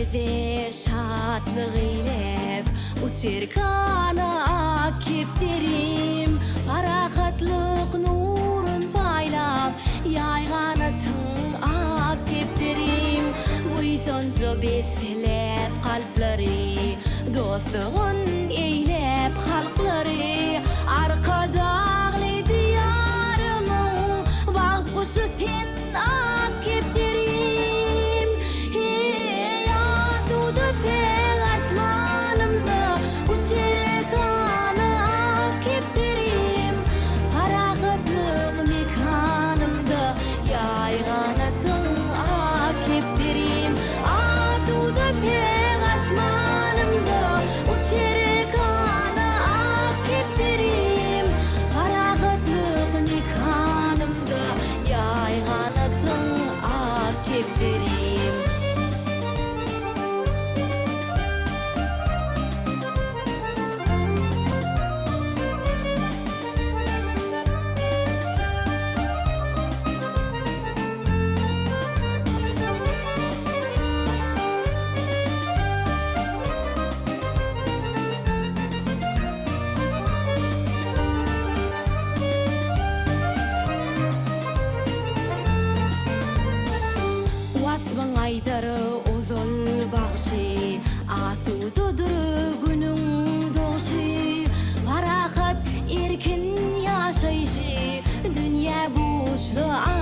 yüreğimizde şatlık eylep uçer kana kepterim parahatlık nurun paylap yayganatın ak kepterim buysonca beslep kalpleri dostluğun eylep halkları arkadağlı diyarımın bağ kuşu sen ak kepterim yasudu pek asmanımda uçer kana ak kepterim parahatlık mekanımda yayganatın ak kepterim asudu pek asmanımda uçer kana ak kepterim parahatlık mekanımda yayganatın ak kepterim. Wasbın aydarı ozol bağışı asududur günün doğuşu parahat erkin yaşayışı dünya boşluğa